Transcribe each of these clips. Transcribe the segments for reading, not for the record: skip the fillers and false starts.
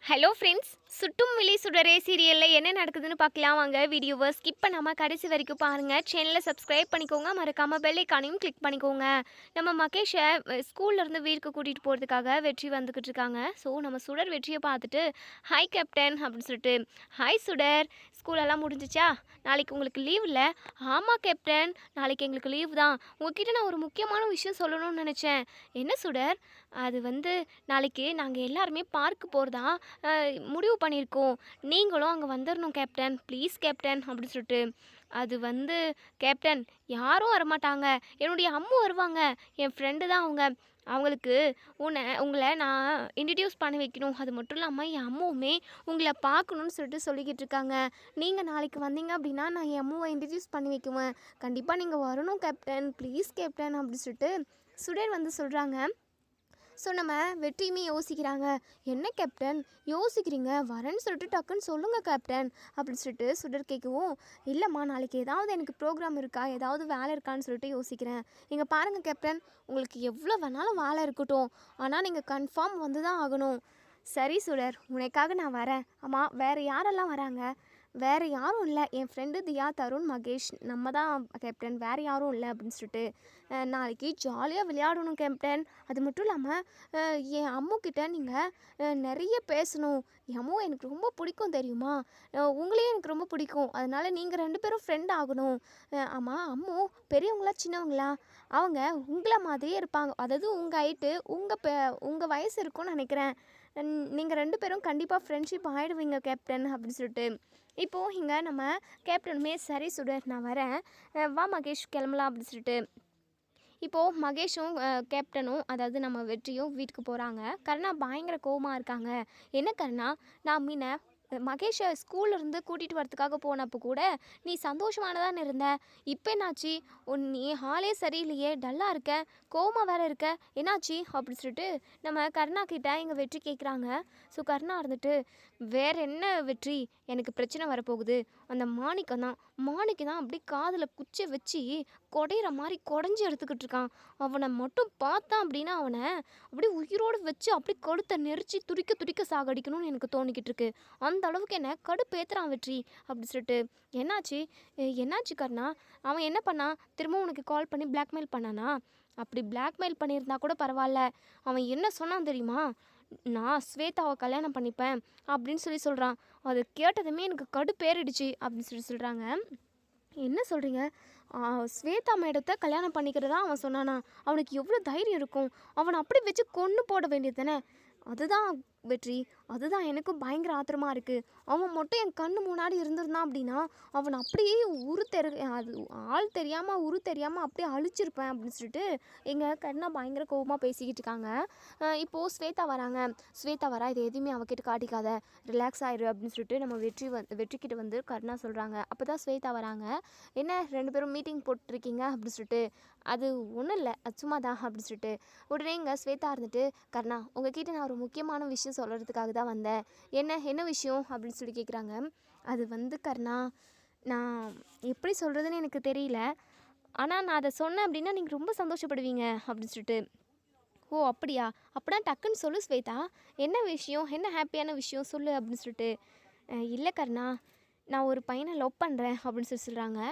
Hello friends, சுட்டும் விழி சுடரே சீரியலில் என்ன நடக்குதுன்னு பார்க்கலாம் வாங்க. வீடியோவை ஸ்கிப் பண்ணாமல் கடைசி வரைக்கும் பாருங்கள். சேனலை சப்ஸ்கிரைப் பண்ணிக்கோங்க, மறக்காமல் பெல் ஐக்கானையும் கிளிக் பண்ணிக்கோங்க. நம்ம மகேஷை ஸ்கூல்லேருந்து வீட்டுக்கு கூட்டிகிட்டு போகிறதுக்காக வெற்றி வந்துக்கிட்டு இருக்காங்க. ஸோ நம்ம சுடர் வெற்றியை பார்த்துட்டு ஹாய் கேப்டன் அப்படின்னு சொல்லிட்டு, ஹாய் சுடர், ஸ்கூலெல்லாம் முடிஞ்சிச்சா? நாளைக்கு உங்களுக்கு லீவ் இல்லை? ஆமாம் கேப்டன், நாளைக்கு எங்களுக்கு லீவ் தான். உங்ககிட்ட நான் ஒரு முக்கியமான விஷயம் சொல்லணும்னு நினச்சேன். என்ன சுடர்? அது நாளைக்கு நாங்கள் எல்லாருமே பார்க்கு போகிறதா முடிவு பண்ணியிருக்கோம். நீங்களும் அங்கே வந்துடணும் கேப்டன், ப்ளீஸ் கேப்டன் அப்படின்னு சொல்லிட்டு. அது கேப்டன், யாரும் வரமாட்டாங்க, என்னுடைய அம்மு வருவாங்க, என் ஃப்ரெண்டு தான் அவங்க. அவங்களுக்கு உங்களை நான் இன்ட்ரடியூஸ் பண்ணி வைக்கணும். அது மட்டும் இல்லாமல் என் அம்முவுமே உங்களை பார்க்கணுன்னு சொல்லிக்கிட்டு இருக்காங்க. நீங்கள் நாளைக்கு வந்தீங்க அப்படின்னா நான் என் அம்முவை இன்ட்ரடியூஸ் பண்ணி வைக்குவேன். கண்டிப்பாக நீங்கள் வரணும் கேப்டன், ப்ளீஸ் கேப்டன் அப்படின்னு சொல்லிட்டு சுடர் சொல்கிறாங்க. ஸோ நம்ம வெற்றியுமே யோசிக்கிறாங்க. என்ன கேப்டன் யோசிக்கிறீங்க? வரேன்னு சொல்லிட்டு டக்குன்னு சொல்லுங்கள் கேப்டன் அப்படின்னு சொல்லிட்டு சுடர் கேட்கவும், இல்லைம்மா நாளைக்கு ஏதாவது எனக்கு ப்ரோக்ராம் இருக்கா, ஏதாவது வேலை இருக்கான்னு சொல்லிட்டு யோசிக்கிறேன். இங்கே பாருங்கள் கேப்டன், உங்களுக்கு எவ்வளோ வேணாலும் வேலை இருக்கட்டும், ஆனால் நீங்கள் கன்ஃபார்ம் வந்து தான் ஆகணும். சரி சுடர், உனக்காக நான் வரேன். ஆமாம், வேறு யாரெல்லாம் வராங்க? வேறு யாரும் இல்லை, என் ஃப்ரெண்டு தியா, தருண், மகேஷ், நம்ம தான் கேப்டன், வேறு யாரும் இல்லை அப்படின்னு சொல்லிட்டு. நாளைக்கு ஜாலியாக விளையாடணும் கேப்டன். அது மட்டும் இல்லாமல் என் அம்முக்கிட்ட நீங்கள் நிறைய பேசணும். என் அம்மு எனக்கு ரொம்ப பிடிக்கும் தெரியுமா? உங்களையும் எனக்கு ரொம்ப பிடிக்கும். அதனால் நீங்கள் 2 பேரும் ஃப்ரெண்ட் ஆகணும். ஆமாம், அம்மு பெரியவங்களா சின்னவங்களா? அவங்க உங்களை மாதிரியே இருப்பாங்க, அதாவது உங்கள் ஹைட்டு, உங்கள் வயசு இருக்கும்னு நினைக்கிறேன். நீங்கள் 2 பேரும் கண்டிப்பாக ஃப்ரெண்ட்ஷிப் ஆகிடுவீங்க கேப்டன் அப்படின்னு சொல்லிட்டு. இப்போது இங்கே நம்ம கேப்டனுமே சரி சுடர் நான் வரேன், வா மகேஷ் கிளம்பலாம் அப்படின்னு சொல்லிட்டு. இப்போது மகேஷும் கேப்டனும், அதாவது நம்ம வெற்றியும் வீட்டுக்கு போகிறாங்க. கருணா பயங்கர கோவமாக இருக்காங்க. என்ன கருணா, நான் முன்ன மகேஷை ஸ்கூல்லேருந்து கூட்டிகிட்டு வரத்துக்காக போனப்போ கூட நீ சந்தோஷமானதானே இருந்த. இப்போ என்னாச்சு? நீ ஹாலே சரியில்லையே, டல்லாக இருக்க, கோவமாக வேற இருக்க, என்னாச்சு அப்படின்னு சொல்லிட்டு நம்ம கருணா கிட்ட எங்கள் வெற்றி கேட்குறாங்க. ஸோ கருணா வேற என்ன வெற்றி, எனக்கு பிரச்சனை வரப்போகுது. அந்த மாணிக்கம் தான் அப்படியே காதில் குச்சை வச்சு கொடையிற மாதிரி கொடைஞ்சி எடுத்துக்கிட்டு இருக்கான். அவனை மட்டும் பார்த்தான் அப்படின்னா அவனை அப்படியே உயிரோடு வச்சு அப்படியே கழுத்தை நெரிச்சு துடிக்க துடிக்க சாகடிக்கணும்னு எனக்கு தோணிக்கிட்டு இருக்கு. அந்த அளவுக்கு என்ன கடுப்பேத்துறான் வெற்றி அப்படி சொல்லிட்டு. என்னாச்சு கர்ணா? அவன் என்ன பண்ணான்? திரும்ப உனக்கு கால் பண்ணி பிளாக்மெயில் பண்ணானா? அப்படி பிளாக்மெயில் பண்ணியிருந்தா கூட பரவாயில்ல, அவன் என்ன சொன்னான் தெரியுமா? நான் ஸ்வேதாவை கல்யாணம் பண்ணிப்பேன் அப்படின்னு சொல்கிறான். அதை கேட்டதுமே எனக்கு கடுப்பேறிடுச்சு அப்படின்னு சொல்கிறாங்க. என்ன சொல்கிறீங்க? ஸ்வேதா மேடத்தை கல்யாணம் பண்ணிக்கிறதா அவன் சொன்னானா? அவனுக்கு எவ்வளோ தைரியம் இருக்கும்? அவனை அப்படி வச்சு கொன்று போட வேண்டியது தானே? அதுதான் வெற்றி, அதுதான் எனக்கும் பயங்கர ஆத்திரமாக இருக்குது. அவன் மட்டும் என் கண்ணு முன்னாடி இருந்திருந்தான் அப்படின்னா அவன் அப்படியே அது ஆள் தெரியாமல் தெரியாமல் அப்படியே அழிச்சிருப்பேன் அப்படின்னு சொல்லிட்டு எங்கள் கண்ணா பயங்கர கோபமாக பேசிக்கிட்டு இருக்காங்க. இப்போது ஸ்வேதா வராங்க. ஸ்வேதா வரா, இது எதுவுமே அவகிட்ட காட்டிக்காத, ரிலாக்ஸ் ஆயிரு அப்படின்னு சொல்லிட்டு நம்ம வெற்றிக்கிட்ட கருணா சொல்கிறாங்க. அப்போ தான் ஸ்வேதா வராங்க. என்ன 2 பேரும் மீட்டிங் போட்டிருக்கீங்க அப்படின்னு சொல்லிட்டு. அது ஒன்றும் இல்லை, அது சும்மா தான் அப்படின்னு சொல்லிட்டு. உடனே இங்கே ஸ்வேதா கருணா உங்ககிட்ட நான் ஒரு முக்கியமான விஷயம் சொல்கிறதுக்காக தான் வந்தேன். என்ன விஷயம் அப்படின்னு சொல்லி கேட்குறாங்க. அது கருணா, நான் எப்படி சொல்கிறதுன்னு எனக்கு தெரியல, ஆனால் நான் அதை சொன்னேன் அப்படின்னா நீங்கள் ரொம்ப சந்தோஷப்படுவீங்க அப்படின்னு சொல்லிட்டு. ஓ அப்படியா? அப்படின்னா டக்குன்னு சொல்லு ஸ்வேதா, என்ன விஷயம், என்ன ஹாப்பியான விஷயம் சொல்லு அப்படின்னு சொல்லிட்டு. இல்லை கருணா, நான் ஒரு பையனை லவ் பண்ணுறேன் அப்படின்னு சொல்கிறாங்க.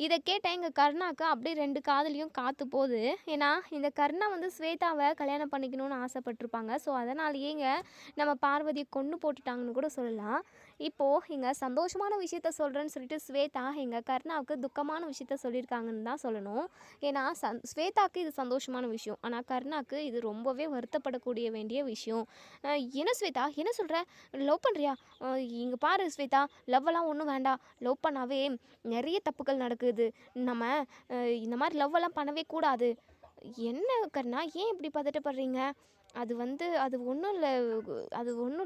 இதை கேட்டேன் எங்கள் கருணாவுக்கு அப்படியே 2 காதுலையும் காற்று போகுது. ஏன்னா இந்த கருணா ஸ்வேதாவை கல்யாணம் பண்ணிக்கணும்னு ஆசைப்பட்டிருப்பாங்க. ஸோ அதனாலேயே நம்ம பார்வதியை கொன்று போட்டுட்டாங்கன்னு கூட சொல்லலாம். இப்போது இங்கே சந்தோஷமான விஷயத்த சொல்கிறேன்னு சொல்லிட்டு ஸ்வேதா எங்கள் கருணாவுக்கு துக்கமான விஷயத்த சொல்லியிருக்காங்கன்னு தான் சொல்லணும். ஏன்னா ஸ்வேதாவுக்கு இது சந்தோஷமான விஷயம், ஆனால் கருணாவுக்கு இது ரொம்பவே வருத்தப்படக்கூடிய வேண்டிய விஷயம். என்ன ஸ்வேதா, என்ன சொல்கிற? லவ் பண்ணுறியா? இங்கே பாரு ஸ்வேதா, லவ்வெல்லாம் ஒன்றும் வேண்டாம். லவ் பண்ணாவே நிறைய தப்புகள் நடக்குது. நம்ம இந்த மாதிரி லவ்வெல்லாம் பண்ணவே கூடாது. என்ன கண்ணா, ஏன் இப்படி பதட்டப்படுறீங்க? அது ஒன்றும்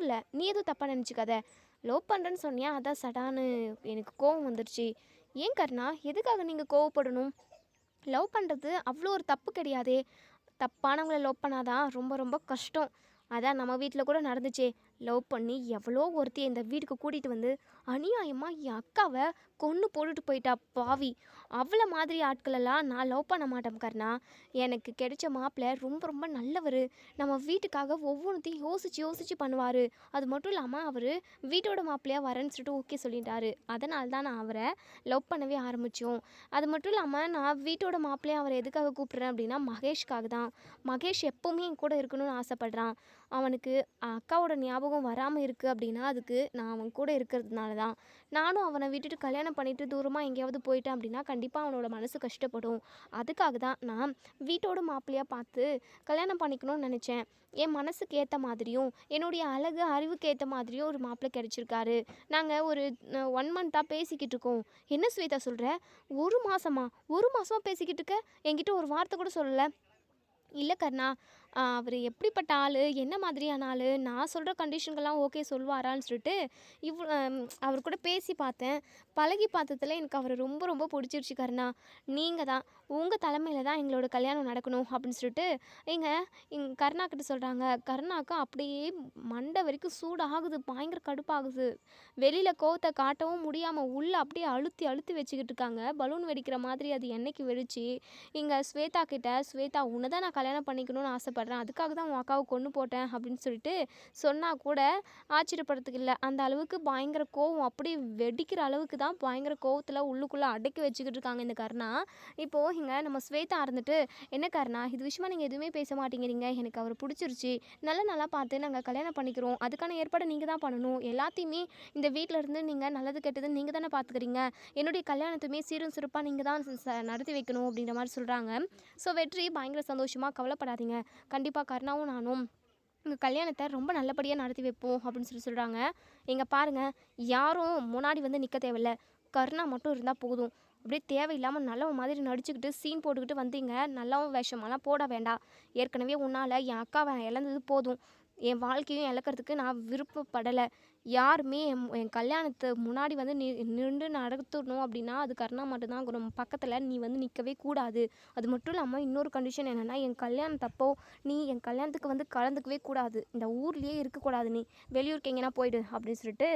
இல்லை, நீ எதுவும் தப்பாக நினச்சிக்காத. லவ் பண்ணுறேன்னு சொன்னியா, அதான் சடான்னு எனக்கு கோவம் வந்துடுச்சு. ஏன் கருணா, எதுக்காக நீங்கள் கோவப்படணும்? லவ் பண்ணுறது அவ்வளோ ஒரு தப்பு கிடையாதே. தப்பானவங்கள லவ் பண்ணாதான் ரொம்ப ரொம்ப கஷ்டம். அதான் நம்ம வீட்டில் கூட நடந்துச்சே, லவ் பண்ணி எவ்வளோ ஒருத்தி இந்த வீட்டுக்கு கூட்டிகிட்டு வந்து அநியாயமாக என் அக்காவை கொன்று போட்டுட்டு போயிட்டா பாவி. அவளை மாதிரி ஆட்களெல்லாம் நான் லவ் பண்ண மாட்டேன் கர்ணா. எனக்கு கிடைச்ச மாப்பிள்ளை ரொம்ப ரொம்ப நல்லவர். நம்ம வீட்டுக்காக ஒவ்வொன்றுத்தையும் யோசித்து பண்ணுவார். அது மட்டும் இல்லாமல் அவர் வீட்டோட மாப்பிள்ளையாக வரேன்னு சொல்லிட்டு ஓகே சொல்லிட்டாரு. அதனால தான் நான் அவரை லவ் பண்ணவே ஆரம்பித்தோம். அது மட்டும் இல்லாமல் நான் வீட்டோட மாப்பிள்ளையை அவரை எதுக்காக கூப்பிட்றேன் அப்படின்னா மகேஷ்காக தான். மகேஷ் எப்போவுமே என் கூட இருக்கணும்னு ஆசைப்பட்றான். அவனுக்கு அக்காவோட ஞாபகம் வராமல் இருக்குது அப்படின்னா அதுக்கு நான் அவன் கூட இருக்கிறதுனால தான். நானும் அவனை விட்டுட்டு கல்யாணம் பண்ணிவிட்டு தூரமாக எங்கேயாவது போயிட்டேன் அப்படின்னா கண்டிப்பாக அவனோட மனசு கஷ்டப்படும். அதுக்காக தான் நான் வீட்டோட மாப்பிள்ளையாக பார்த்து கல்யாணம் பண்ணிக்கணும்னு நினச்சேன். என் மனசுக்கு ஏற்ற மாதிரியும் என்னுடைய அழகு அறிவுக்கு ஏற்ற மாதிரியும் ஒரு மாப்பிள்ளை கிடச்சிருக்காரு. நாங்கள் ஒரு 1 மந்த்தாக பேசிக்கிட்டு இருக்கோம். என்ன ஸ்வேதா சொல்கிற? 1 மாதமா? 1 மாதமாக பேசிக்கிட்டு இருக்க? என்கிட்ட ஒரு வார்த்தை கூட சொல்லலை. இல்லை கர்ணா, அவர் எப்படிப்பட்ட ஆள், என்ன மாதிரியான ஆள், நான் சொல்கிற கண்டிஷனுக்கெல்லாம் ஓகே சொல்வாரான்னு சொல்லிட்டு அவர் கூட பேசி பார்த்தேன். பழகி பார்த்ததில் எனக்கு அவரை ரொம்ப ரொம்ப பிடிச்சிருச்சு கர்ணா. நீங்கள் தான், உங்கள் தலைமையில் தான் எங்களோட கல்யாணம் நடக்கணும் அப்படின்னு சொல்லிட்டு கர்ணா கிட்ட சொல்கிறாங்க. கர்ணாவுக்கு அப்படியே மண்டை வரைக்கும் சூடாகுது, பயங்கர கடுப்பாகுது. வெளியில் கோவத்தை காட்டவும் முடியாமல் உள்ளே அப்படியே அழுத்தி அழுத்தி வச்சுக்கிட்டு இருக்காங்க. பலூன் வெடிக்கிற மாதிரி அது என்னைக்கு வெடிச்சு ஸ்வேதா கிட்ட, ஸ்வேதா உன்னை தான் நான் கல்யாணம் பண்ணிக்கணும்னு ஆசைப்பட்றேன், அதுக்காக தான் உன் அக்காவை கொன்று போட்டேன் அப்படின்னு சொல்லிட்டு சொன்னால் கூட ஆச்சரியப்படுறதுக்கு இல்லை. அந்த அளவுக்கு பயங்கர கோவம், அப்படியே வெடிக்கிற அளவுக்கு தான் பயங்கர கோவத்தில் உள்ளுக்குள்ளே அடக்கி வச்சுக்கிட்டு இருக்காங்க இந்த கர்ணா. இப்போது நம்ம ஸ்வேதா இருந்துட்டு, என்ன கர்ணா இது விஷயமா நீங்கள் எதுவுமே பேச மாட்டேங்கிறீங்க, எனக்கு அவர் பிடிச்சிருச்சு, நல்லா பார்த்து நாங்கள் கல்யாணம் பண்ணிக்கிறோம், அதுக்கான ஏற்பாடு நீங்கள் தான் பண்ணணும், எல்லாத்தையுமே இந்த வீட்டில் இருந்து நீங்கள் நல்லது கெட்டது நீங்கள் தானே பார்த்துக்கிறீங்க, என்னுடைய கல்யாணத்துமே சீரும் சிறப்பாக நீங்கள் தான் நடத்தி வைக்கணும் அப்படின்ற மாதிரி சொல்கிறாங்க. ஸோ வெற்றி பயங்கர சந்தோஷமாக, கவலைப்படாதீங்க, கண்டிப்பாக கர்ணாவும் நானும் உங்கள் கல்யாணத்தை ரொம்ப நல்லபடியாக நடத்தி வைப்போம் அப்படின்னு சொல்கிறாங்க. இங்கே பாருங்கள், யாரும் முன்னாடி வந்து நிற்க தேவையில்ல, கர்ணா மட்டும் இருந்தால் போதும். அப்படியே தேவையில்லாமல் நல்லவன் மாதிரி நடிச்சுக்கிட்டு சீன் போட்டுக்கிட்டு வந்தீங்க, நல்லவன் வேஷமெல்லாம் போட வேண்டாம். ஏற்கனவே உன்னால் என் அக்காவை இழந்தது போதும், என் வாழ்க்கையும் இழக்கிறதுக்கு நான் விருப்பப்படலை. யாருமே என் கல்யாணத்து முன்னாடி வந்து நின்று நடத்தணும் அப்படின்னா அது கர்ணா மட்டும்தான். நம்ம பக்கத்தில் நீ வந்து நிற்கவே கூடாது. அது மட்டும் இல்லாமல் இன்னொரு கண்டிஷன் என்னென்னா, என் கல்யாணத்தப்போ நீ என் கல்யாணத்துக்கு வந்து கலந்துக்கவே கூடாது, இந்த ஊர்லேயே இருக்கக்கூடாது, நீ வெளியூருக்கு எங்கேனா போயிடு அப்படின்னு சொல்லிட்டு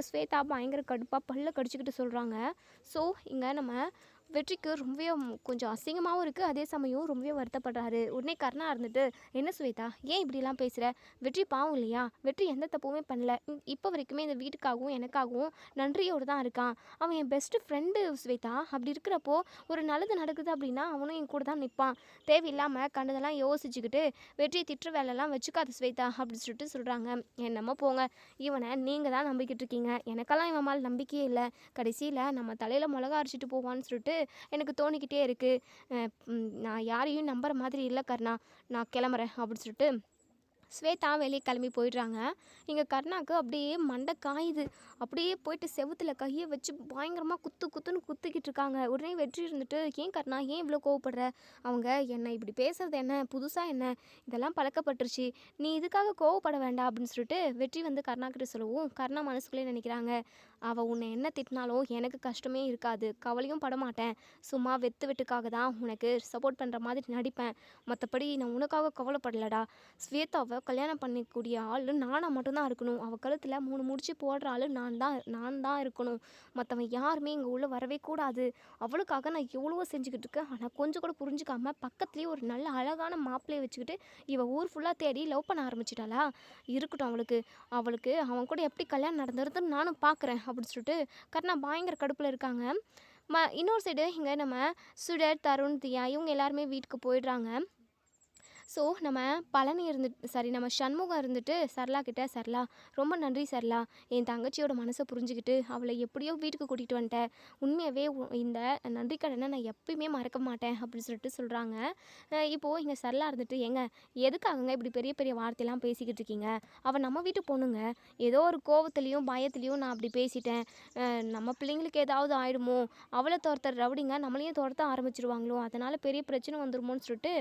ஸ்வேதா பயங்கர கடுப்பாக பல்ல கடிச்சிக்கிட்டு சொல்கிறாங்க. ஸோ நம்ம வெற்றிக்கு ரொம்பவே கொஞ்சம் அசிங்கமாகவும் இருக்குது, அதே சமயம் ரொம்பவே வருத்தப்படுறாரு. உடனே கர்ணா இருந்துட்டு, என்ன ஸ்வேதா ஏன் இப்படிலாம் பேசுகிற? வெற்றி பாவம் இல்லையா? வெற்றி எந்த தப்புமே பண்ணல. இப்போ வரைக்குமே இந்த வீட்டுக்காகவும் எனக்காகவும் நன்றியோடு தான் இருக்கான். அவன் என் பெஸ்ட்டு ஃப்ரெண்டு ஸ்வேதா. அப்படி இருக்கிறப்போ ஒரு நல்லது நடக்குது அப்படின்னா அவனும் என் கூட தான் நிற்பான். தேவையில்லாமல் கண்டதெல்லாம் யோசிச்சுக்கிட்டு வெற்றியை திட்டுற வேலைலாம் வச்சுக்காது ஸ்வேதா அப்படின்னு சொல்லிட்டு சொல்கிறாங்க. என்னமோ போங்க, இவனை நீங்கள் தான் நம்பிக்கிட்டு இருக்கீங்க, எனக்கெல்லாம் இவன் மேலே நம்பிக்கையே இல்லை. கடைசியில் நம்ம தலையில் மிளகா அரைச்சிட்டு போவான்னு சொல்லிட்டு எனக்கு தோணிக்கிட்டே இருக்குது. நான் யாரையும் நம்புற மாதிரி இல்லை கர்ணா, நான் கிளம்புறேன் அப்படின்னு சொல்லிட்டு ஸ்வேதா வெளியே கிளம்பி போயிடுறாங்க. இங்கே கர்ணாவுக்கு அப்படியே மண்டை காயுது. அப்படியே போயிட்டு செவுத்துல கையை வச்சு பயங்கரமாக குத்துன்னு குத்திக்கிட்டு இருக்காங்க. உடனே வெற்றி இருந்துட்டு, ஏன் கர்ணா ஏன் இவ்வளோ கோவப்படுற? அவங்க என்னை இப்படி பேசுறது என்ன புதுசாக, என்ன இதெல்லாம் பழக்கப்பட்டுருச்சு, நீ இதுக்காக கோவப்பட வேண்டாம் அப்படின்னு சொல்லிட்டு வெற்றி வந்து கர்ணா கிட்ட சொல்லவும் கர்ணா மனசுக்குள்ளே நினைக்கிறாங்க, அவள் உன்னை என்ன திட்டினாலும் எனக்கு கஷ்டமே இருக்காது, கவலையும் படமாட்டேன், சும்மா வெட்டுக்காக தான் உனக்கு சப்போர்ட் பண்ணுற மாதிரி நடிப்பேன், மற்றபடி நான் உனக்காக கவலைப்படலடா. ஸ்வேதாவை கல்யாணம் பண்ணிக்கூடிய ஆள் நானாக மட்டும்தான் இருக்கணும், அவள் கழுத்தில் 3 முடிச்சு போடுற ஆள் நான் தான் இருக்கணும், மற்றவன் யாருமே இங்கே உள்ளே வரவே கூடாது. அவளுக்காக நான் எவ்வளவோ செஞ்சுக்கிட்டு இருக்கேன், ஆனால் கொஞ்சம் கூட புரிஞ்சுக்காம பக்கத்துலேயே ஒரு நல்ல அழகான மாப்பிள்ளையை வச்சுக்கிட்டு இவள் ஊர் ஃபுல்லாக தேடி லவ் பண்ண ஆரம்பிச்சிட்டாளா? இருக்கட்டும், அவளுக்கு அவன் கூட எப்படி கல்யாணம் நடந்துருதுன்னு நானும் பார்க்குறேன் அப்படின்னு சொல்லிட்டு கர்ணா பயங்கர கடுப்பில் இருக்காங்க. இன்னொரு சைடு இங்கே நம்ம சுடர், தருண், தியா இவங்க எல்லாருமே வீட்டுக்கு போயிடுறாங்க. ஸோ நம்ம பழனி நம்ம சண்முகம் இருந்துட்டு சரளா கிட்ட, சரளா ரொம்ப நன்றி சரளா, என் தங்கச்சியோட மனசை புரிஞ்சுக்கிட்டு அவளை எப்படியோ வீட்டுக்கு கூட்டிகிட்டு வந்துட்டேன், உண்மையாகவே இந்த நன்றி கடனை நான் எப்பயுமே மறக்க மாட்டேன் அப்படின்னு சொல்லிட்டு சொல்கிறாங்க. இப்போது இங்கே சரளா இருந்துட்டு, ஏங்க எதுக்காகங்க இப்படி பெரிய பெரிய வார்த்தையெல்லாம் பேசிக்கிட்டு இருக்கீங்க, அவள் நம்ம வீட்டு பொண்ணுங்க, ஏதோ ஒரு கோவத்துலேயும் பயத்துலேயும் நான் அப்படி பேசிட்டேன், நம்ம பிள்ளைங்களுக்கு ஏதாவது ஆயிடுமோ, அவளை துரத்துற ரவுடிங்க நம்மளையும் துரத்த ஆரம்பிச்சிருவாங்களோ, அதனால் பெரிய பிரச்சனை வந்துருமோன்னு சொல்லிட்டு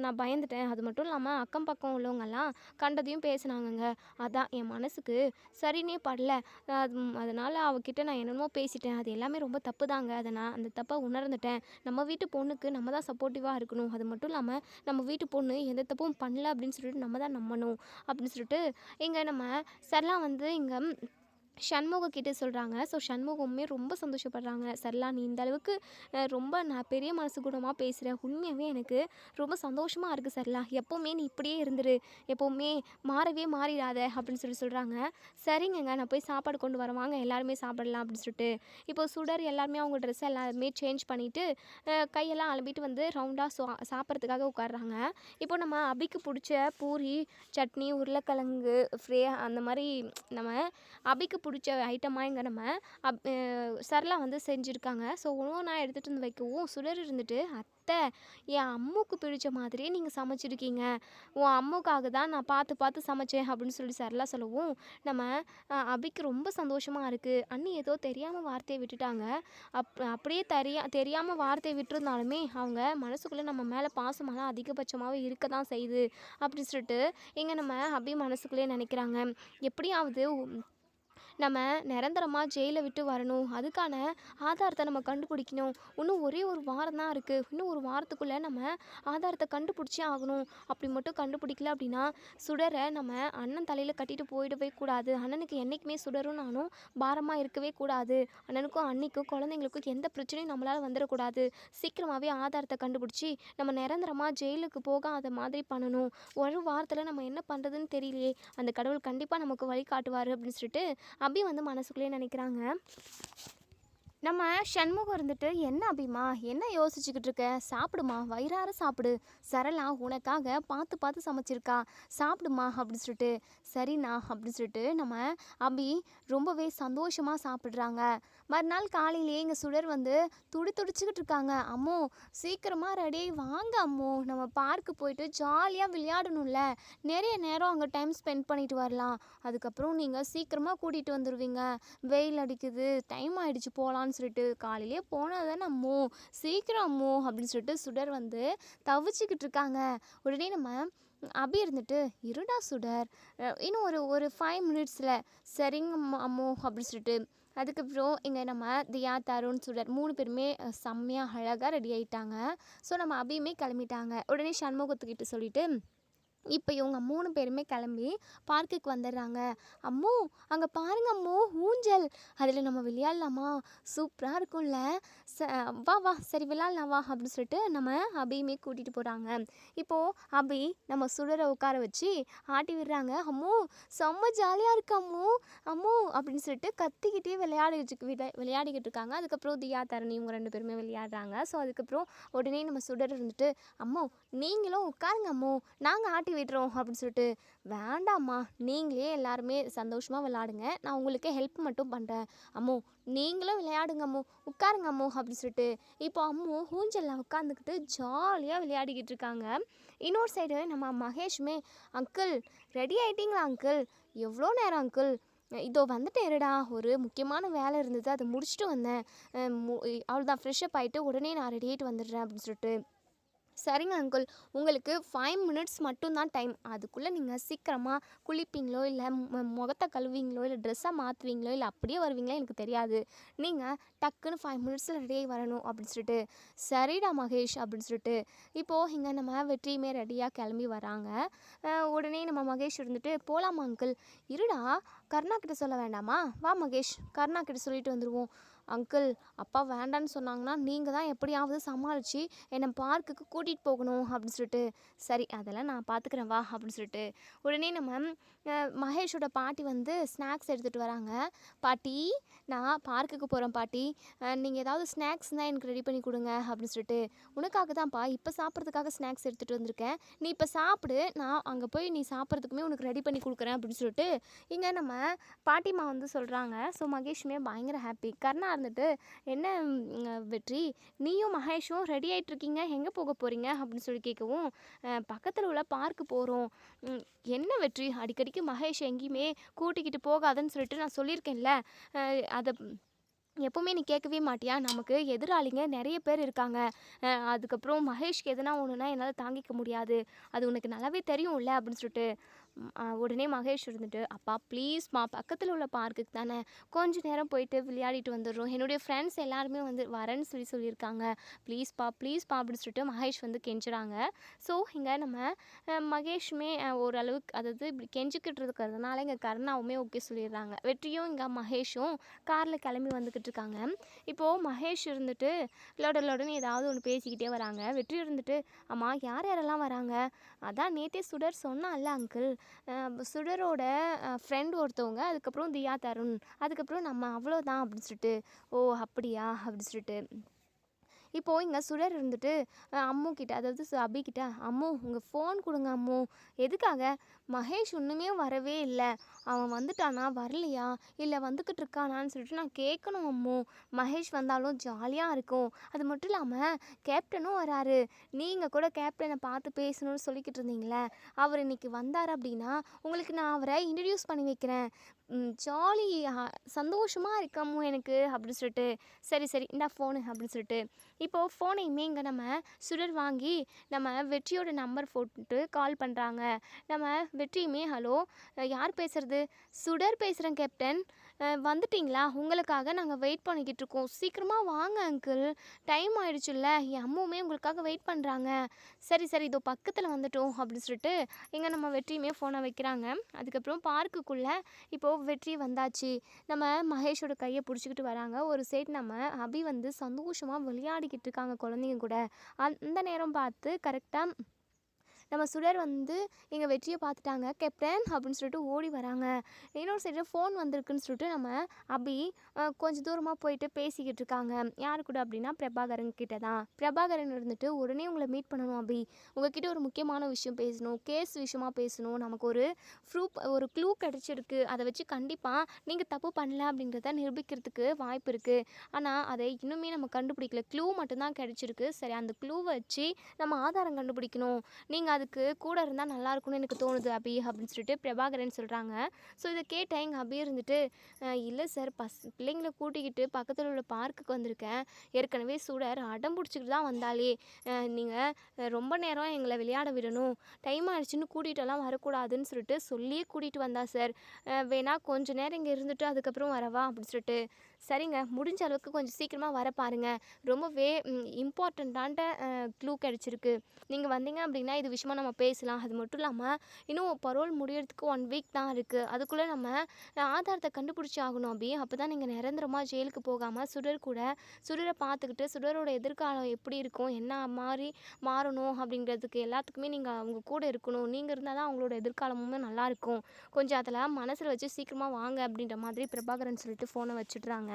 நான் பயந்துட்டேன், உணர்ந்துட்டேன். அது மட்டும் இல்லாமல் அக்கம் பக்கம் உள்ளவங்கெல்லாம் கண்டதையும் பேசுனாங்கங்க. அதான் என் மனசுக்கு சரின்னே படல. அதனால் அவகிட்ட நான் என்னென்னமோ பேசிட்டேன். அது எல்லாமே ரொம்ப தப்பு தாங்க. அதை நான் அந்த தப்பை உணர்ந்துட்டேன். நம்ம வீட்டு பொண்ணுக்கு நம்ம தான் சப்போர்ட்டிவாக இருக்கணும். அது மட்டும் இல்லாமல் நம்ம வீட்டு பொண்ணு எந்த தப்பும் பண்ணல அப்படின்னு சொல்லிட்டு நம்ம தான் நம்பணும் அப்படின்னு சொல்லிட்டு இங்கே நம்ம சரளா வந்து இங்கே சண்முகக்கிட்ட சொல்கிறாங்க. ஸோ சண்முகமுமே ரொம்ப சந்தோஷப்படுறாங்க. சரளா நீ இந்த அளவுக்கு ரொம்ப நான் பெரிய மனசு குணமாக பேசுகிறேன். உண்மையாகவே எனக்கு ரொம்ப சந்தோஷமாக இருக்குது சரளா. எப்போவுமே நீ இப்படியே இருந்துரு, எப்போவுமே மாறிடாத அப்படின்னு சொல்கிறாங்க. சரிங்கங்க நான் போய் சாப்பாடு கொண்டு வரேன், வாங்க எல்லாருமே சாப்பிடலாம் அப்படின்னு சொல்லிட்டு இப்போ சுடர் எல்லாருமே அவங்க ட்ரெஸ் எல்லாருமே சேஞ்ச் பண்ணிவிட்டு கையெல்லாம் அலம்பிட்டு வந்து ரவுண்டாக சாப்பிட்றதுக்காக உட்காடுறாங்க. இப்போ நம்ம அபிக்கு பிடிச்ச பூரி, சட்னி, உருளைக்கிழங்கு ஃப்ரே அந்த மாதிரி நம்ம அபிக்கு பிடிச்ச ஐட்டமாக இங்கே நம்ம சரளா வந்து செஞ்சுருக்காங்க. ஸோ ஒவ்வொன்றா எடுத்துகிட்டு வந்து வைக்கவும் சுடர் இருந்துட்டு, அத்தை என் அம்முக்கு பிடிச்ச மாதிரியே நீங்கள் சமைச்சிருக்கீங்க, உன் அம்முக்காக தான் நான் பார்த்து சமைச்சேன் அப்படின்னு சொல்லி சரளா சொல்லவும் நம்ம அபிக்கு ரொம்ப சந்தோஷமாக இருக்குது. அண்ணி ஏதோ தெரியாமல் வார்த்தையை விட்டுட்டாங்க. அப்படியே தெரியாமல் வார்த்தையை விட்டுருந்தாலுமே அவங்க மனசுக்குள்ளே நம்ம மேலே பாசமெல்லாம் அதிகபட்சமாகவே இருக்க தான் செய்யுது அப்படின்னு சொல்லிட்டு இங்கே நம்ம அபி மனசுக்குள்ளே நினைக்கிறாங்க. எப்படியாவது நம்ம நிரந்தரமாக ஜெயிலை விட்டு வரணும், அதுக்கான ஆதாரத்தை நம்ம கண்டுபிடிக்கணும். இன்னும் ஒரே ஒரு வாரம் தான் இருக்குது. இன்னும் ஒரு வாரத்துக்குள்ளே நம்ம ஆதாரத்தை கண்டுபிடிச்சே ஆகணும். அப்படி மட்டும் கண்டுபிடிக்கல அப்படின்னா சுடரை நம்ம அண்ணன் தலையில் கட்டிட்டு போயிடவே கூடாது. அண்ணனுக்கு என்றைக்குமே சுடரும் நானும் பாரமாக இருக்கவே கூடாது. அண்ணனுக்கும் அன்னிக்கும் குழந்தைங்களுக்கும் எந்த பிரச்சனையும் நம்மளால் வந்துடக்கூடாது. சீக்கிரமாகவே ஆதாரத்தை கண்டுபிடிச்சி நம்ம நிரந்தரமாக ஜெயிலுக்கு போகாத மாதிரி பண்ணணும். ஒரு வாரத்தில் நம்ம என்ன பண்ணுறதுன்னு தெரியலையே, அந்த கடவுள் கண்டிப்பாக நமக்கு வழி காட்டுவார் அப்படின்னு சொல்லிட்டு அபி வந்து மனசுக்குள்ளே நினைக்கிறாங்க. நம்ம சண்முகம் இருந்துட்டு, என்ன அபிமா என்ன யோசிச்சுக்கிட்டு இருக்க, சாப்பிடுமா, வயிறார சாப்பிடு, சரளா உனக்காக பார்த்து சமைச்சிருக்கா, சாப்பிடுமா அப்படின்னு சொல்லிட்டு சரிண்ணா அப்படின்னு சொல்லிட்டு நம்ம அபி ரொம்பவே சந்தோஷமாக சாப்பிட்றாங்க. மறுநாள் காலையிலேயே இங்கே சுடர் வந்து துடிச்சுக்கிட்டு இருக்காங்க. அம்மோ சீக்கிரமாக ரெடி வாங்க அம்மோ, நம்ம பார்க்கு போயிட்டு ஜாலியாக விளையாடணும்ல, நிறைய நேரம் அங்கே டைம் ஸ்பெண்ட் பண்ணிட்டு வரலாம், அதுக்கப்புறம் நீங்கள் சீக்கிரமாக கூட்டிகிட்டு வந்துடுவீங்க, வெயில் அடிக்குது, டைம் ஆகிடுச்சு போகலான்னு சொல்லிட்டு காலையிலே போனால் தானே அம்மோ, சீக்கிரம் அம்மோ அப்படின்னு சொல்லிட்டு சுடர் வந்து தவிச்சுக்கிட்டு இருக்காங்க. உடனே நம்ம அபி இருந்துட்டு, இருடா சுடர், இன்னும் ஒரு 5 மினிட்ஸில் சரிங்க அம்மோ அப்படின்னு சொல்லிட்டு அதுக்கப்புறம் இங்கே நம்ம தியா, தருண், சுடர் 3 பேருமே செம்மையாக அழகாக ரெடி ஆகிட்டாங்க. ஸோ நம்ம அபியுமே கிளம்பிட்டாங்க. உடனே சண்முகத்துக்கிட்ட சொல்லிவிட்டு இப்போ இவங்க 3 பேருமே கிளம்பி பார்க்குக்கு வந்துடுறாங்க. அம்மோ அங்கே பாருங்க அம்மோ, ஊஞ்சல், அதில் நம்ம விளையாடலாமா, சூப்பராக இருக்கும்ல, வா சரி விளையாடலாம் வா அப்படின்னு சொல்லிட்டு நம்ம அபியுமே கூட்டிகிட்டு போகிறாங்க. இப்போது அபி நம்ம சுடரை உட்கார வச்சு ஆட்டி விடுறாங்க. அம்மோ செம்ம ஜாலியாக இருக்கு அம்மோ அம்மோ அப்படின்னு சொல்லிட்டு கத்திக்கிட்டே விளையாடிக்கிட்டு இருக்காங்க. அதுக்கப்புறம் தியா, தரணி இவங்க 2 பேருமே விளையாடுறாங்க. ஸோ அதுக்கப்புறம் உடனே நம்ம சுடர் இருந்துட்டு, அம்மோ நீங்களும் உட்காருங்க அம்மோ, நாங்கள் ஆட்டி விடுறோம் அப்படின்னு சொல்லிட்டு, வேண்டாம்மா நீங்களே எல்லாருமே சந்தோஷமாக விளையாடுங்க, நான் உங்களுக்கு ஹெல்ப் மட்டும் பண்ணுறேன், அம்மோ நீங்களும் விளையாடுங்க அம்மோ, உட்காருங்க அம்மோ அப்படின்னு சொல்லிட்டு இப்போ அம்மோ ஊஞ்சலில் உட்காந்துக்கிட்டு ஜாலியாக விளையாடிக்கிட்டு இருக்காங்க. இன்னொரு சைடு நம்ம மகேஷுமே, அங்கிள் ரெடி ஆகிட்டிங்களா அங்கிள், எவ்வளோ நேரம் அங்கிள், இதோ வந்துட்டேன் இருடா, ஒரு முக்கியமான வேலை இருந்தது அதை முடிச்சுட்டு வந்தேன், அவ்வளோதான் ஃப்ரெஷ்அப் ஆகிட்டு உடனே நான் ரெடி ஆகிட்டு வந்துடுறேன் அப்படின்னு சொல்லிட்டு, சரிங்க அங்கிள், உங்களுக்கு 5 மினிட்ஸ் மட்டும்தான் டைம், அதுக்குள்ளே நீங்கள் சீக்கிரமாக குளிப்பீங்களோ இல்லை முகத்தை கழுவிங்களோ இல்லை ட்ரெஸ்ஸை மாற்றுவீங்களோ இல்லை அப்படியே வருவீங்களோ எனக்கு தெரியாது, நீங்கள் டக்குன்னு 5 மினிட்ஸில் ரெடியாகி வரணும் அப்படின்னு சொல்லிட்டு, சரிடா மகேஷ் அப்படின்னு சொல்லிட்டு இப்போது இங்கே நம்ம வெற்றியுமே ரெடியாக கிளம்பி வராங்க. உடனே நம்ம மகேஷ் இருந்துட்டு, போகலாமா அங்கிள், இருடா கருணா கிட்ட சொல்ல வேண்டாமா, வா மகேஷ் கருணா கிட்ட சொல்லிட்டு வந்துடுவோம், அங்கிள் அப்பா வேண்டான்னு சொன்னாங்கன்னா நீங்கள் தான் எப்படியாவது சமாளித்து என்னை பார்க்குக்கு கூட்டிகிட்டு போகணும் அப்படின்னு சொல்லிட்டு, சரி அதெல்லாம் நான் பார்த்துக்கிறேன் வா அப்படின்னு சொல்லிட்டு உடனே நம்ம மகேஷோட பாட்டி வந்து ஸ்நாக்ஸ் எடுத்துகிட்டு வராங்க. பாட்டி நான் பார்க்குக்கு போகிறேன் பாட்டி, நீங்கள் ஏதாவது ஸ்நாக்ஸ் தான் எனக்கு ரெடி பண்ணி கொடுங்க அப்படின்னு சொல்லிட்டு, உனக்காக தான்ப்பா இப்போ சாப்பிட்றதுக்காக ஸ்நாக்ஸ் எடுத்துகிட்டு வந்திருக்கேன், நீ இப்போ சாப்பிடு, நான் அங்கே போய் நீ சாப்பிட்றதுக்குமே உனக்கு ரெடி பண்ணி கொடுக்குறேன் அப்படின்னு சொல்லிட்டு இங்கே நம்ம பாட்டிமா வந்து சொல்கிறாங்க. ஸோ மகேஷுமே பயங்கர ஹாப்பி. கருணா இருந்துட்டு, என்ன வெற்றி நீயும் மகேஷும் ரெடி ஆகிட்ருக்கீங்க, எங்கே போக போகிறீங்க அப்படின்னு சொல்லி கேட்கவும், பக்கத்தில் உள்ள பார்க்கு போகிறோம், என்ன வெற்றி அடிக்கடிக்கு மகேஷ் எங்கேயுமே கூட்டிக்கிட்டு போகாதுன்னு சொல்லிட்டு நான் சொல்லியிருக்கேன்ல, அதை எப்பவுமே நீ கேட்கவே மாட்டியா? நமக்கு எதிராளிங்க நெறைய பேர் இருக்காங்க. அதுக்கப்புறம் மகேஷ்க்கு எதுனா ஒண்ணுனா என்னால தாங்கிக்க முடியாது. அது உனக்கு நல்லாவே தெரியும்ல அப்படின்னு சொல்லிட்டு, உடனே மகேஷ் இருந்துட்டு, "அப்பா ப்ளீஸ்மா பக்கத்துல உள்ள பார்க்குக்கு தானே, கொஞ்ச நேரம் போயிட்டு விளையாடிட்டு வந்துடுறோம். என்னுடைய ஃப்ரெண்ட்ஸ் எல்லாருமே வந்து வரேன்னு சொல்லியிருக்காங்க. ப்ளீஸ்ப்பா ப்ளீஸ்ப்பா" அப்படின்னு சொல்லிட்டு மகேஷ் வந்து கெஞ்சுறாங்க. ஸோ இங்க நம்ம மகேஷுமே ஓரளவுக்கு அதாவது இப்படி கெஞ்சிக்கிட்டு இருக்கிறதுனால இங்க கருணாவுமே ஓகே சொல்லிடுறாங்க. வெற்றியும் இங்க மகேஷும் கார்ல கிளம்பி வந்துக்கிட்டு இருக்காங்க. இப்போது மகேஷ் இருந்துட்டு லொட லொடன்னு ஏதாவது ஒன்று பேசிக்கிட்டே வராங்க. வெற்றி இருந்துட்டு, "அம்மா யார் யாரெல்லாம் வராங்க? அதான் நேத்தே சுடர் சொன்னான்ல அங்கிள். சுடரோட ஃப்ரெண்ட் ஒருத்தவங்க, அதுக்கப்புறம் தியா தருண், அதுக்கப்புறம் நம்ம அவ்வளோதான்" அப்படின்னு சொல்லிட்டு, "ஓ அப்படியா?" அப்படின்னு சொல்லிட்டு இப்போது இங்கே சுடர் இருந்துட்டு அம்மு கிட்ட அதாவது அபி கிட்ட, "அம்மு உங்கள் ஃபோன் கொடுங்க அம்மு." "எதுக்காக?" "மகேஷ் இன்னுமே வரவே இல்லை. அவன் வந்துட்டானா வரலையா இல்லை வந்துக்கிட்டு இருக்கானான்னு சொல்லிட்டு நான் கேட்கணும் அம்மு. மகேஷ் வந்தாலும் ஜாலியாக இருக்கும். அது மட்டும் இல்லாமல் கேப்டனும் வராரு. நீங்கள் கூட கேப்டனை பார்த்து பேசணும்னு சொல்லிக்கிட்டு இருந்தீங்களே, அவர் இன்னைக்கு வந்தார் அப்படின்னா உங்களுக்கு நான் அவரை இன்ட்ரடியூஸ் பண்ணி வைக்கிறேன். ஜாலி சந்தோஷமாக இருக்கம்மு எனக்கு" அப்படின்னு சொல்லிட்டு, "சரி சரி இந்தா ஃபோனு" அப்படின்னு சொல்லிட்டு இப்போது ஃபோனையுமே இங்கே நம்ம சுடர் வாங்கி நம்ம வெற்றியோட நம்பர் போட்டு கால் பண்ணுறாங்க. நம்ம வெற்றியுமே, "ஹலோ, யார் பேசுகிறது?" "சுடர் பேசுகிறேன் கேப்டன். வந்துட்டிங்களா? உங்களுக்காக நாங்கள் வெயிட் பண்ணிக்கிட்டு இருக்கோம். சீக்கிரமாக வாங்க அங்கிள். டைம் ஆயிடுச்சுல்ல, என் அம்முமே உங்களுக்காக வெயிட் பண்ணுறாங்க." "சரி சரி இதோ பக்கத்தில் வந்துட்டோம்" அப்படின்னு சொல்லிட்டு இங்கே நம்ம வெற்றியுமே ஃபோனை வைக்கிறாங்க. அதுக்கப்புறம் பார்க்குக்குள்ளே இப்போது வெற்றி வந்தாச்சு. நம்ம மகேஷோட கையை பிடிச்சிக்கிட்டு வராங்க. ஒரு சைடு நம்ம அபி வந்து சந்தோஷமாக விளையாடிக்கிட்டு இருக்காங்க குழந்தைங்க கூட. அந்த நேரம் பார்த்து கரெக்டாக நம்ம சுடர் வந்து எங்கள் வெற்றியை பார்த்துட்டாங்க. "கேப்டன்" அப்படின்னு சொல்லிட்டு ஓடி வராங்க. இன்னொரு சைடில் ஃபோன் வந்திருக்குன்னு சொல்லிட்டு நம்ம அபி கொஞ்சம் தூரமாக போயிட்டு பேசிக்கிட்டு இருக்காங்க. யார் கூட அப்படின்னா பிரபாகரன் கிட்ட தான். பிரபாகரன் இருந்துட்டு, "உடனே உங்களை மீட் பண்ணணும் அபி. உங்ககிட்ட ஒரு முக்கியமான விஷயம் பேசணும். கேஸ் விஷயமா பேசணும். நமக்கு ஒரு ஒரு க்ளூ கிடச்சிருக்கு. அதை வச்சு கண்டிப்பாக நீங்கள் தப்பு பண்ணல அப்படின்றத நிரூபிக்கிறதுக்கு வாய்ப்பு இருக்குது. ஆனால் அதை இன்னுமே நம்ம கண்டுபிடிக்கல. க்ளூ மட்டும்தான் கிடச்சிருக்கு. சரி அந்த க்ளூவை வச்சு நம்ம ஆதாரம் கண்டுபிடிக்கணும். நீங்கள் அதுக்கு கூட இருந்தால் நல்லாயிருக்கும்னு எனக்கு தோணுது அபி" அப்படின்னு சொல்லிட்டு பிரபாகரன் சொல்கிறாங்க. ஸோ இதை கேட்ட எங்கள் அபி இருந்துட்டு, "இல்லை சார், பிள்ளைங்கள கூட்டிக்கிட்டு பக்கத்தில் உள்ள பார்க்குக்கு வந்திருக்கேன். ஏற்கனவே சுடர் அடம் பிடிச்சிக்கிட்டு தான் வந்தாலே. நீங்கள் ரொம்ப நேரம் எங்களை விளையாட விடணும். டைம் ஆயிடுச்சுன்னு கூட்டிகிட்டெல்லாம் வரக்கூடாதுன்னு சொல்லிட்டு சொல்லியே கூட்டிகிட்டு வந்தா சார். வேணா கொஞ்சம் நேரம் இங்கே இருந்துட்டு அதுக்கப்புறம் வரவா?" அப்படின்னு சொல்லிட்டு, "சரிங்க, முடிஞ்ச அளவுக்கு கொஞ்சம் சீக்கிரமாக வர பாருங்கள். ரொம்பவே இம்பார்ட்டண்ட்டான க்ளூ கிடச்சிருக்கு. நீங்கள் வந்தீங்க அப்படின்னா இது விஷயமா நம்ம பேசலாம். அது மட்டும் இல்லாமல் இன்னும் பரோல் முடியறதுக்கு 1 வீக் தான் இருக்குது. அதுக்குள்ளே நம்ம ஆதாரத்தை கண்டுபிடிச்சி ஆகணும் அபி. அப்போ தான் நீங்கள் நிரந்தரமாக ஜெயிலுக்கு போகாமல் சுடரை பார்த்துக்கிட்டு சுடரோட எதிர்காலம் எப்படி இருக்கும், என்ன மாதிரி மாறணும் அப்படிங்கிறதுக்கு எல்லாத்துக்குமே நீங்கள் அவங்க கூட இருக்கணும். நீங்கள் இருந்தால் தான் அவங்களோட எதிர்காலமுமே நல்லாயிருக்கும். கொஞ்சம் அதில் மனசில் வச்சு சீக்கிரமாக வாங்க" அப்படின்ற மாதிரி பிரபாகரன் சொல்லிட்டு ஃபோனை வச்சுட்றாங்க.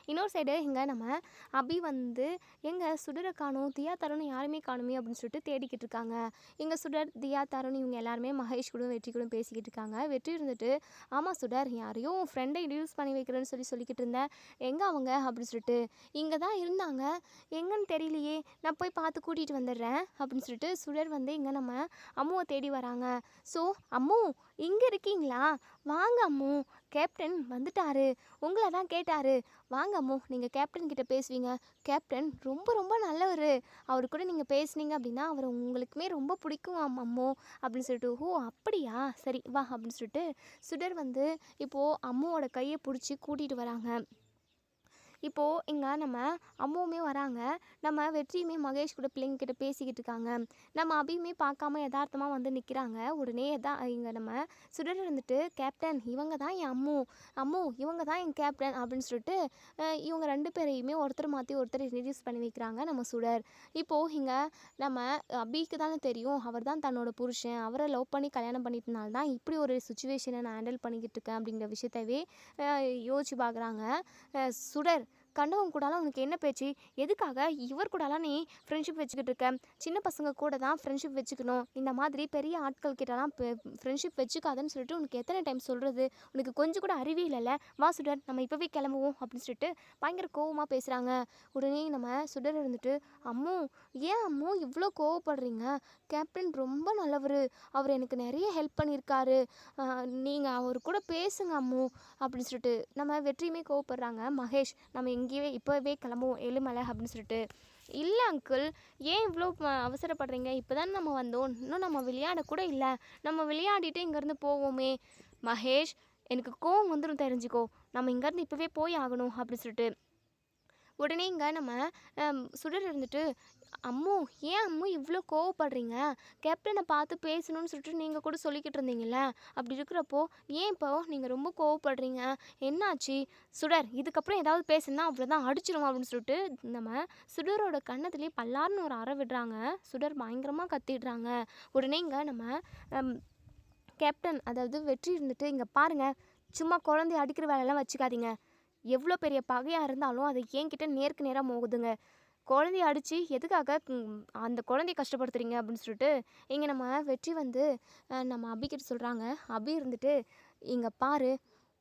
இன்னொரு சைடு இங்கே நம்ம அபி வந்து, "எங்க சுடரை காணோம், தியா தருண் யாருமே காணுமே" அப்படின்னு சொல்லிட்டு தேடிக்கிட்டு இருக்காங்க. இங்கே சுடர், தியா தருண் இவங்க எல்லாருமே மகேஷ் கூட வெற்றி கூட பேசிக்கிட்டு இருக்காங்க. வெற்றி இருந்துட்டு, "ஆமாம் சுடர், யாரையும் உன் ஃப்ரெண்டை இன்ட்ரடியூஸ் பண்ணி வைக்கிறேன்னு சொல்லிக்கிட்டு இருந்தேன். எங்கே அவங்க?" அப்படின்னு சொல்லிட்டு, "இங்கே தான் இருந்தாங்க. எங்கன்னு தெரியலையே, நான் போய் பார்த்து கூட்டிகிட்டு வந்துடுறேன்" அப்படின்னு சொல்லிட்டு சுடர் வந்து இங்கே நம்ம அம்முவை தேடி வராங்க. ஸோ, "அம்மு இங்கே இருக்கீங்களா? வாங்க அம்மு, கேப்டன் வந்துட்டாரு. உங்களை தான் கேட்டாரு. வாங்க அம்மு, நீங்கள் கேப்டன் கிட்ட பேசுவீங்க. கேப்டன் ரொம்ப ரொம்ப நல்லவர். அவர் கூட நீங்கள் பேசுனீங்க அப்படின்னா அவர் உங்களுக்குமே ரொம்ப பிடிக்கும் அம்மு" அப்படின்னு சொல்லிட்டு, "ஓ அப்படியா, சரி வா" அப்படின்னு சொல்லிட்டு சுடர் வந்து இப்போது அம்முவோட கையை பிடிச்சி கூட்டிகிட்டு வராங்க. இப்போது இங்கே நம்ம அம்முவுமே வராங்க. நம்ம வெற்றியுமே மகேஷ் கூட பிள்ளைங்கக்கிட்ட பேசிக்கிட்டு இருக்காங்க. நம்ம அபியுமே பார்க்காம எதார்த்தமாக வந்து நிற்கிறாங்க. உடனே இங்கே நம்ம சுடர் இருந்துட்டு, "கேப்டன் இவங்க தான் என் அம்மு. அம்மு இவங்க தான் என் கேப்டன்" அப்படின்னு சொல்லிட்டு இவங்க 2 பேரையுமே ஒருத்தர் மாற்றி ஒருத்தர் இன்ட்ரடியூஸ் பண்ணி வைக்கிறாங்க நம்ம சுடர். இப்போது இங்கே நம்ம அபிக்கு தானே தெரியும் அவர் தான் தன்னோட புருஷன். அவரை லவ் பண்ணி கல்யாணம் பண்ணிட்டனால தான் இப்படி ஒரு சுச்சுவேஷனை நான் ஹேண்டில் பண்ணிக்கிட்டு இருக்கேன் அப்படிங்கிற விஷயத்தவே யோசிச்சு பார்க்குறாங்க. சுடர் கண்டவங்க கூடலாம் உனக்கு என்ன பேச்சு? எதுக்காக இவர் கூடலாம் நீ ஃப்ரெண்ட்ஷிப் வச்சுக்கிட்டு இருக்க? சின்ன பசங்க கூட தான் ஃப்ரெண்ட்ஷிப் வச்சுக்கணும். இந்த மாதிரி பெரிய ஆட்கள் கிட்டலாம் ஃப்ரெண்ட்ஷிப் வச்சுக்காதன்னு சொல்லிட்டு உனக்கு எத்தனை டைம் சொல்கிறது? உனக்கு கொஞ்சம் கூட அறிவே இல்லைல்ல. வா சுடர், நம்ம இப்போவே கிளம்புவோம் அப்படின்னு சொல்லிட்டு பயங்கர கோவமாக பேசுகிறாங்க. உடனே நம்ம சுடர் இருந்துட்டு, அம்மு ஏன் அம்மு இவ்வளோ கோவப்படுறீங்க? கேப்டன் ரொம்ப நல்லவர், அவர் எனக்கு நிறைய ஹெல்ப் பண்ணியிருக்காரு, நீங்கள் அவர் கூட பேசுங்க அம்மு அப்படின்னு சொல்லிட்டு நம்ம வெற்றியுமே கோவப்படுறாங்க. மகேஷ், நம்ம எங்கேயே இப்போவே கிளம்புவோம் எலுமலை அப்படின்னு சொல்லிட்டு. இல்லை அங்கிள், ஏன் இவ்வளோ அவசரப்படுறீங்க? இப்போ தான் நம்ம வந்தோம், இன்னும் நம்ம விளையாட கூட இல்லை, நம்ம விளையாடிட்டு இங்கேருந்து போவோமே. மகேஷ், எனக்கு கோவம் வந்துடும் தெரிஞ்சுக்கோ, நம்ம இங்கேருந்து இப்போவே போய் ஆகணும் அப்படின்னு சொல்லிட்டு உடனே இங்கே நம்ம சுடர் இருந்துட்டு, அம்மு ஏன் அம்மு இவ்வளோ கோவப்படுறீங்க? கேப்டனை பார்த்து பேசணும்னு சொல்லிட்டு நீங்கள் கூட சொல்லிக்கிட்டு இருந்தீங்கல்ல, அப்படி இருக்கிறப்போ ஏன் இப்போ நீங்கள் ரொம்ப கோவப்படுறீங்க? என்னாச்சு? சுடர், இதுக்கப்புறம் ஏதாவது பேசுனா அவ்வளோதான், அடிச்சிடுவோம் அப்படின்னு சொல்லிட்டு நம்ம சுடரோட கன்னத்துலேயே பல்லார்னு ஒரு அறை விடுறாங்க. சுடர் பயங்கரமாக கத்திடுறாங்க. உடனே இங்கே நம்ம கேப்டன், அதாவது வெற்றி இருந்துட்டு, இங்கே பாருங்கள், சும்மா குழந்தைய அடிக்கிற வேலையெல்லாம் வச்சுக்காதீங்க. எவ்வளோ பெரிய பகையாக இருந்தாலும் அதை என்கிட்ட நேருக்கு நேராக மோகுதுங்க. குழந்தைய அடித்து எதுக்காக அந்த குழந்தைய கஷ்டப்படுத்துறீங்க அப்படின்னு சொல்லிட்டு இங்கே நம்ம வெற்றி வந்து நம்ம அபிக்கிட்ட சொல்கிறாங்க. அபி இருந்துட்டு, இங்கே பாரு,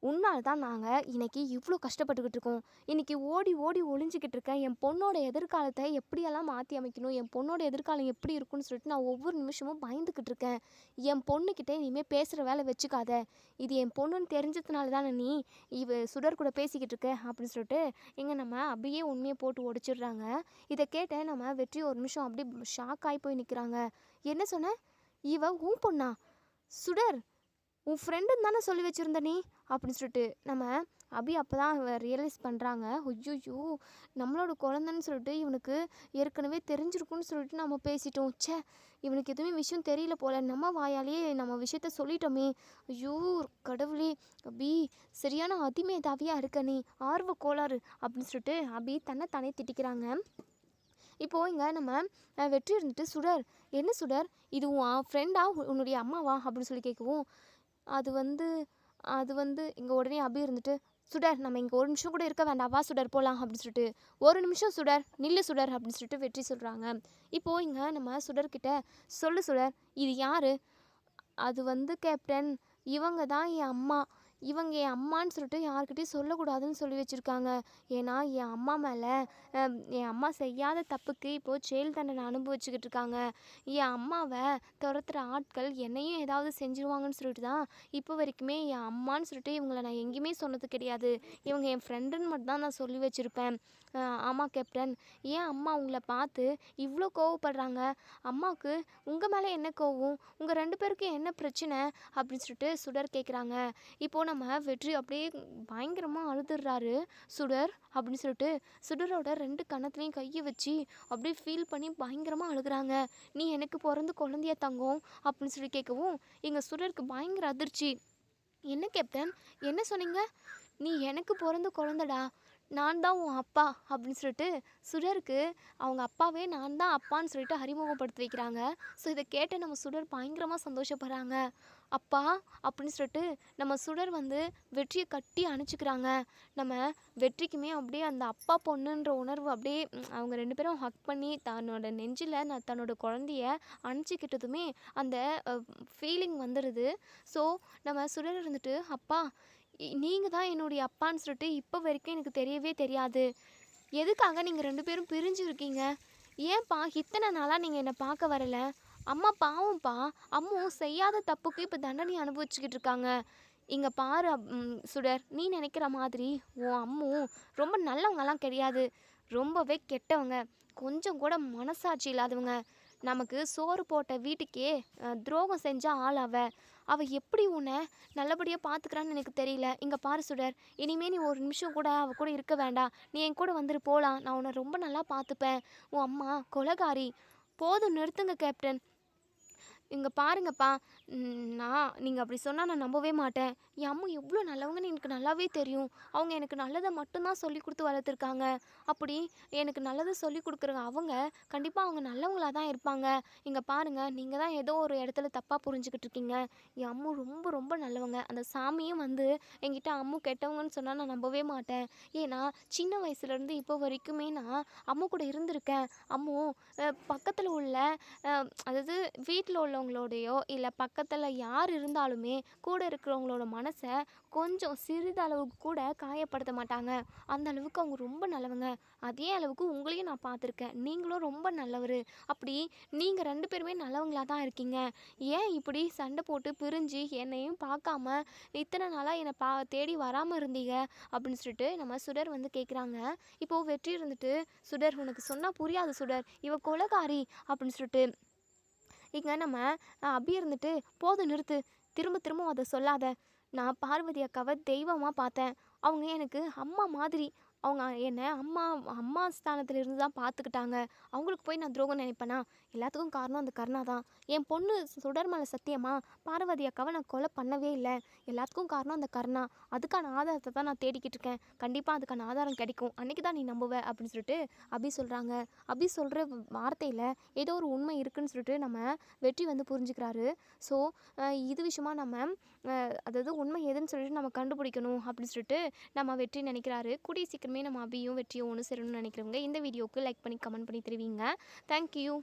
உன்னால் தான் நாங்கள் இன்றைக்கி இவ்வளோ கஷ்டப்பட்டுக்கிட்டு இருக்கோம். இன்றைக்கி ஓடி ஓடி ஒளிஞ்சிக்கிட்டு இருக்கேன். என் பொண்ணோட எதிர்காலத்தை எப்படியெல்லாம் மாற்றி அமைக்கணும், என் பொண்ணோட எதிர்காலம் எப்படி இருக்குன்னு சொல்லிட்டு நான் ஒவ்வொரு நிமிஷமும் பயந்துக்கிட்டு இருக்கேன். என் பொண்ணுக்கிட்டே இனிமேல் பேசுகிற வேலை வச்சுக்காத. இது என் பொண்ணுன்னு தெரிஞ்சதுனால தானே நீ சுடர் கூட பேசிக்கிட்டு இருக்க அப்படின்னு சொல்லிட்டு இங்கே நம்ம அபியே உண்மையை போட்டு உடைச்சிடுறாங்க. இதை கேட்ட நம்ம வெற்றி ஒரு நிமிஷம் அப்படி ஷாக் ஆகி போய் நிற்கிறாங்க. என்ன சொன்ன? இவ உன் பொண்ணா? சுடர், உன் ஃப்ரெண்டுன்னு தானே சொல்லி வச்சுருந்த நீ அப்படின்னு சொல்லிட்டு நம்ம அபி அப்போ தான் ரியலைஸ் பண்ணுறாங்க. ஐயோ, நம்மளோட குழந்தைன்னு சொல்லிட்டு இவனுக்கு ஏற்கனவே தெரிஞ்சிருக்குன்னு சொல்லிட்டு நம்ம பேசிட்டோம். ச்சே, இவனுக்கு எதுவுமே விஷயம் தெரியல போல், நம்ம வாயாலேயே நம்ம விஷயத்த சொல்லிட்டோமே. ஐயோ கடவுளே, அபி சரியான அதிமேதாவியாக இருக்க நீ, ஆர்வ கோளாறு அப்படின்னு சொல்லிட்டு அபி தன்னை தானே திட்டிக்கிறாங்க. இப்போது இங்கே நம்ம வெற்றி இருந்துட்டு, சுடர், என்ன சுடர், இது உன் ஃப்ரெண்டா உன்னுடைய அம்மாவா அப்படின்னு சொல்லி கேட்கவும், அது வந்து இங்கே உடனே அபி இருந்துட்டு, சுடர், நம்ம இங்கே ஒரு நிமிஷம் கூட இருக்க வேண்டாம், வா சுடர் போகலாம் அப்படின்னு சொல்லிட்டு, ஒரு நிமிஷம் சுடர், நில்லு சுடர் அப்படின்னு சொல்லிட்டு வெற்றி சொல்கிறாங்க. இப்போது இங்கே நம்ம சுடர்கிட்ட, சொல்லு சுடர், இது யார்? அது வந்து கேப்டன், இவங்க தான் என் அம்மா. இவங்க என் அம்மான்னு சொல்லிட்டு யார்கிட்டையும் சொல்லக்கூடாதுன்னு சொல்லி வச்சுருக்காங்க. ஏன்னா என் அம்மா மேலே என் அம்மா செய்யாத தப்புக்கு இப்போது ஜெயில் தண்டனை அனுபவிச்சுக்கிட்டு இருக்காங்க. என் அம்மாவை துரத்துகிற ஆட்கள் என்னையும் ஏதாவது செஞ்சுருவாங்கன்னு சொல்லிட்டு தான் இப்போ வரைக்குமே என் அம்மான்னு சொல்லிட்டு இவங்களை நான் எங்கேயுமே சொன்னது கிடையாது. இவங்க என் ஃப்ரெண்டுன்னு மட்டும் தான் நான் சொல்லி வச்சுருப்பேன். ஆமாம் கேப்டன், ஏன் அம்மா உங்களை பார்த்து இவ்வளோ கோவப்படுறாங்க? அம்மாவுக்கு உங்கள் மேலே என்ன கோவம்? உங்கள் 2 பேருக்கும் என்ன பிரச்சனை அப்படின்னு சொல்லிட்டு சுடர் கேட்குறாங்க. இப்போது நம்ம வெற்றி அப்படியே பயங்கரமாக அழுதுடுறாரு. சுடர் அப்படின்னு சொல்லிட்டு சுடரோட 2 கன்னத்துலேயும் கையை வச்சு அப்படியே ஃபீல் பண்ணி பயங்கரமாக அழுகுறாங்க. நீ எனக்கு பிறந்து குழந்தைய தங்கம் அப்படின்னு சொல்லி கேட்கவும் எங்கள் சுடருக்கு பயங்கர அதிர்ச்சி. என்ன கேப்டன், என்ன சொன்னீங்க? நீ எனக்கு பிறந்த குழந்தடா, நான் தான் உன் அப்பா அப்படின்னு சொல்லிட்டு சுடருக்கு அவங்க அப்பாவே நான் தான் அப்பான்னு சொல்லிட்டு அறிமுகப்படுத்தி வைக்கிறாங்க. ஸோ இதை கேட்டு நம்ம சுடர் பயங்கரமாக சந்தோஷப்படுறாங்க. அப்பா அப்படின்னு சொல்லிட்டு நம்ம சுடர் வந்து வெற்றியை கட்டி அணைச்சிக்கிறாங்க. நம்ம வெற்றிக்குமே அப்படியே அந்த அப்பா பொண்ணுன்ற உணர்வு அப்படியே அவங்க 2 பேரும் ஹக் பண்ணி தன்னோட நெஞ்சில் தன்னோட குழந்தைய அணைச்சிக்கிட்டதுமே அந்த ஃபீலிங் வந்துடுது. ஸோ நம்ம சுடர் இருந்துட்டு, அப்பா நீங்கள் தான் என்னுடைய அப்பான்னு சொல்லிட்டு இப்போ வரைக்கும் எனக்கு தெரியவே தெரியாது. எதுக்காக நீங்கள் 2 பேரும் பிரிஞ்சு இருக்கீங்க? ஏன்ப்பா இத்தனை நாளாக நீங்கள் என்னை பார்க்க வரலை? அம்மா பாவம்ப்பா, அம்மு செய்யாத தப்புக்கு இப்போ தண்டனை அனுபவிச்சுக்கிட்டு இருக்காங்க. இங்கே பாரு சுடர், நீ நினைக்கிற மாதிரி உன் அம்மு ரொம்ப நல்லவங்கலாம் கிடையாது, ரொம்பவே கெட்டவங்க, கொஞ்சம் கூட மனசாட்சி இல்லாதவங்க. நமக்கு சோறு போட்ட வீட்டுக்கே துரோகம் செஞ்ச ஆள் அவள் எப்படி உன்னை நல்லபடியாக பார்த்துக்கிறான்னு எனக்கு தெரியல. இங்கே பாரு சுடர், இனிமேல் நீ ஒரு நிமிஷம் கூட அவள் கூட இருக்க வேண்டாம், நீ என் கூட வந்துட்டு போகலாம், நான் உன்னை ரொம்ப நல்லா பார்த்துப்பேன். உன் அம்மா கொலைகாரி. போதும், நிறுத்துங்க கேப்டன். இங்க பாருங்கப்பா, நீங்க அப்படி சொன்னா நான் நம்பவே மாட்டேன். என் அம்மா எவ்ளோ நல்லவங்கன்னு எனக்கு நல்லாவே தெரியும். அவங்க எனக்கு நல்லத மட்டும் தான் சொல்லிக் குடுத்து வளர்த்துருக்காங்க. அப்படி எனக்கு நல்லத சொல்லிக் குடுக்குற அவங்க, கண்டிப்பா அவங்க நல்லவங்களா தான் இருப்பாங்க. இங்க பாருங்க, நீங்க தான் ஏதோ ஒரு இடத்துல தப்பா புரிஞ்சுகிட்டு இருக்கீங்க. என் அம்மு ரொம்ப ரொம்ப நல்லவங்க. அந்த சாமியும் வந்து என்கிட்ட அம்மு கெட்டவங்கன்னு சொன்னா நான் நம்பவே மாட்டேன். ஏன்னா, சின்ன வயசுலேருந்து இப்போ வரைக்குமே நான் அம்மு கூட இருந்திருக்கேன். அம்மு பக்கத்துல உள்ள அ அதாவது வீட்ல உள்ளவங்களோடையோ, இல்ல பக்கத்துல யார் இருந்தாலுமே, கூட இருக்கிறவங்களோட மனச கொஞ்சம் சிறிதளவுக்கு கூட காயப்படுத்த மாட்டாங்க. அந்த அளவுக்கு அவங்க ரொம்ப நல்லவங்க. அதே அளவுக்கு உங்களையும் நான் பார்த்துருக்கேன். நீங்களும் ரொம்ப நல்லவரு. அப்படி நீங்க 2 பேருமே நல்லவங்களா தான் இருக்கீங்க. ஏன் இப்படி சண்டை போட்டு பிரிஞ்சு என்னையும் பார்க்காம, இத்தன நாளா என்ன தேடி வராம இருந்தீங்க? அப்படின்னு சொல்லிட்டு நம்ம சுடர் வந்து கேட்குறாங்க. இப்போ வெற்றி இருந்துட்டு, "சுடர் உனக்கு சொன்னா புரியாது சுடர். இவ கொலைகாரி" அப்படின்னு சொல்லிட்டு இங்க நம்ம அபி இருந்துட்டு, "போதும் நிறுத்து. திரும்ப திரும்ப அத சொல்லாத. நான் பார்வதி அக்காவ தெய்வமா பார்த்தேன். அவங்க எனக்கு அம்மா மாதிரி. அவங்க என்ன அம்மா அம்மா ஸ்தானத்துல இருந்து தான் பார்த்துக்கிட்டாங்க. அவங்களுக்கு போய் நான் துரோகம் நினைப்பேனா? எல்லாத்துக்கும் காரணம் அந்த கருணா தான். என் பொண்ணு சுடர் மேல சத்தியமா, பார்வதி அக்காவ நான் கொலை பண்ணவே இல்ல. எல்லாத்துக்கும் காரணம் அந்த கருணா. அதுக்கான ஆதாரத்த தான் நான் தேடிக்கிட்டு இருக்கேன். கண்டிப்பா அதுக்கான ஆதாரம் கிடைக்கும். அன்னைக்கு தான் நீ நம்புவ" அப்படின்னு சொல்லிட்டு அபி சொல்றாங்க. அபி சொல்ற வார்த்தையில ஏதோ ஒரு உண்மை இருக்குன்னு சொல்லிட்டு நம்ம வெற்றி வந்து புரிஞ்சுக்கிறாரு. ஸோ இது விஷயமா நம்ம அதாவது உண்மை எதுன்னு சொல்லிட்டு நம்ம கண்டுபிடிக்கணும் அப்படின்னு சொல்லிட்டு நம்ம வெற்றி நினைக்கிறாரு. கூடிய சீக்கிரமே நம்ம அபியும் வெற்றியும் ஒன்று சேரணும்னு நினைக்கிறவங்க இந்த வீடியோவுக்கு லைக் பண்ணி கமெண்ட் பண்ணி தெரிவிங்க. தேங்க்யூ.